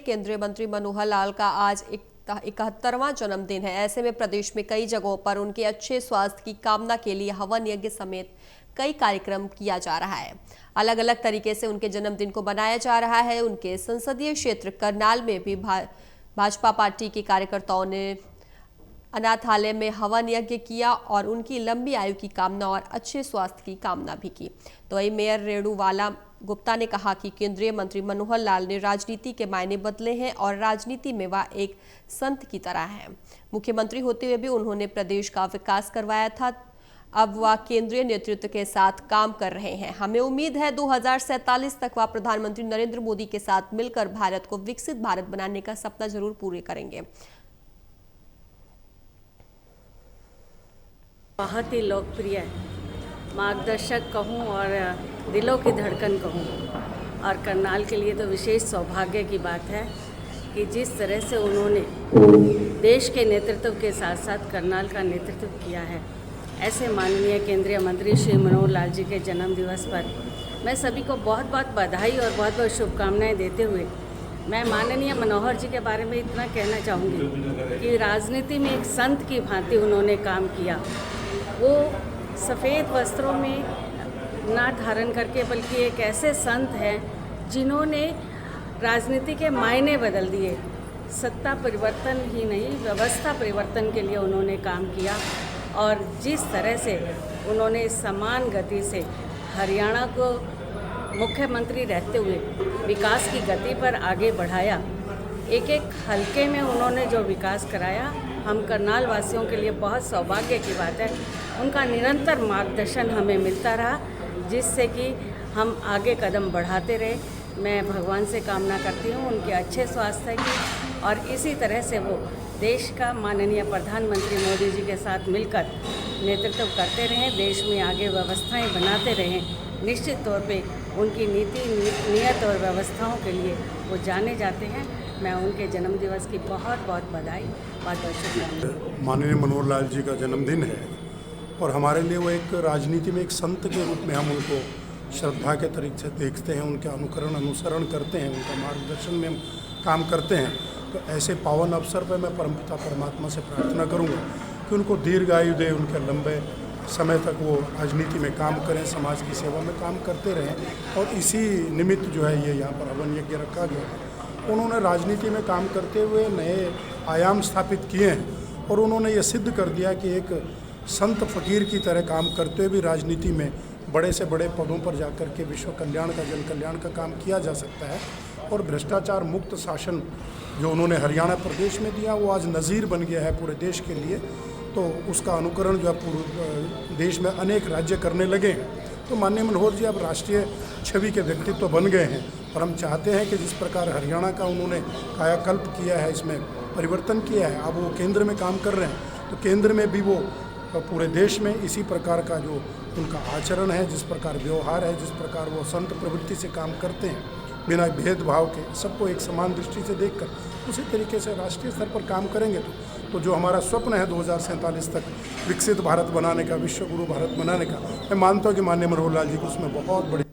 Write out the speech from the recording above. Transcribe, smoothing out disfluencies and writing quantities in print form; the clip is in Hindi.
केंद्रीय मंत्री मनोहर लाल का आज 71वां जन्मदिन है। ऐसे में प्रदेश में कई जगहों पर उनके अच्छे स्वास्थ्य की कामना के लिए हवन यज्ञ समेत कई कार्यक्रम किया जा रहा है। अलग अलग तरीके से उनके जन्मदिन को मनाया जा रहा है। उनके संसदीय क्षेत्र करनाल में भी भाजपा पार्टी के कार्यकर्ताओं ने अनाथालय में हवन यज्ञ किया और उनकी लंबी आयु की कामना और अच्छे स्वास्थ्य की कामना भी की। तो वही मेयर रेणुवाला गुप्ता ने कहा कि केंद्रीय मंत्री मनोहर लाल ने राजनीति के मायने बदले हैं और राजनीति में वह एक संत की तरह है। मुख्यमंत्री होते हुए भी उन्होंने प्रदेश का विकास करवाया था। अब वह केंद्रीय नेतृत्व के साथ काम कर रहे हैं। हमें उम्मीद है 2047 तक वह प्रधानमंत्री नरेंद्र मोदी के साथ मिलकर भारत को विकसित भारत बनाने का सपना जरूर पूरे करेंगे। बहुत ही लोकप्रिय मार्गदर्शक कहूँ और दिलों की धड़कन कहूँ, और करनाल के लिए तो विशेष सौभाग्य की बात है कि जिस तरह से उन्होंने देश के नेतृत्व के साथ साथ करनाल का नेतृत्व किया है, ऐसे माननीय केंद्रीय मंत्री श्री मनोहर लाल जी के जन्म दिवस पर मैं सभी को बहुत बहुत बधाई और बहुत बहुत शुभकामनाएं देते हुए मैं माननीय मनोहर जी के बारे में इतना कहना चाहूँगी कि राजनीति में एक संत की भांति उन्होंने काम किया। वो सफ़ेद वस्त्रों में ना धारण करके बल्कि एक ऐसे संत हैं जिन्होंने राजनीति के मायने बदल दिए। सत्ता परिवर्तन ही नहीं, व्यवस्था परिवर्तन के लिए उन्होंने काम किया और जिस तरह से उन्होंने समान गति से हरियाणा को मुख्यमंत्री रहते हुए विकास की गति पर आगे बढ़ाया, एक एक हलके में उन्होंने जो विकास कराया, हम करनाल वासियों के लिए बहुत सौभाग्य की बात है। उनका निरंतर मार्गदर्शन हमें मिलता रहा, जिससे कि हम आगे कदम बढ़ाते रहे। मैं भगवान से कामना करती हूँ उनके अच्छे स्वास्थ्य की, और इसी तरह से वो देश का माननीय प्रधानमंत्री मोदी जी के साथ मिलकर नेतृत्व करते रहें, देश में आगे व्यवस्थाएं बनाते रहें। निश्चित तौर पे उनकी नीति नियत और व्यवस्थाओं के लिए वो जाने जाते हैं। मैं उनके जन्मदिवस की बहुत बहुत बधाई, बहुत बहुत शुभकामनाएं। माननीय मनोहर लाल जी का जन्मदिन है और हमारे लिए वो एक राजनीति में एक संत के रूप में हम उनको श्रद्धा के तरीके से देखते हैं, उनके अनुसरण करते हैं, उनका मार्गदर्शन में हम काम करते हैं। तो ऐसे पावन अवसर पर मैं परमपिता परमात्मा से प्रार्थना करूँगा कि उनको दीर्घायु दे, उनके लंबे समय तक वो राजनीति में काम करें, समाज की सेवा में काम करते रहें। और इसी निमित्त जो है ये यहाँ पर हवन यज्ञ रखा गया है। उन्होंने राजनीति में काम करते हुए नए आयाम स्थापित किए हैं और उन्होंने ये सिद्ध कर दिया कि एक संत फकीर की तरह काम करते हुए भी राजनीति में बड़े से बड़े पदों पर जाकर के विश्व कल्याण का, जन कल्याण का काम किया जा सकता है। और भ्रष्टाचार मुक्त शासन जो उन्होंने हरियाणा प्रदेश में दिया, वो आज नज़ीर बन गया है पूरे देश के लिए। तो उसका अनुकरण जो है पूरे देश में अनेक राज्य करने लगे हैं। तो माननीय मनोहर जी अब राष्ट्रीय छवि के व्यक्तित्व बन गए हैं और हम चाहते हैं कि जिस प्रकार हरियाणा का उन्होंने कायाकल्प किया है, इसमें परिवर्तन किया है, अब वो केंद्र में काम कर रहे हैं, तो केंद्र में भी वो पूरे देश में इसी प्रकार का जो उनका आचरण है, जिस प्रकार व्यवहार है, जिस प्रकार वो संत प्रवृत्ति से काम करते हैं, बिना भेदभाव के सबको एक समान दृष्टि से देखकर, उसी तरीके से राष्ट्रीय स्तर पर काम करेंगे तो जो हमारा स्वप्न है 2047 तक विकसित भारत बनाने का, विश्व गुरु भारत बनाने का, मैं मानता हूँ कि माननीय मनोहर लाल जी को उसमें बहुत बड़ी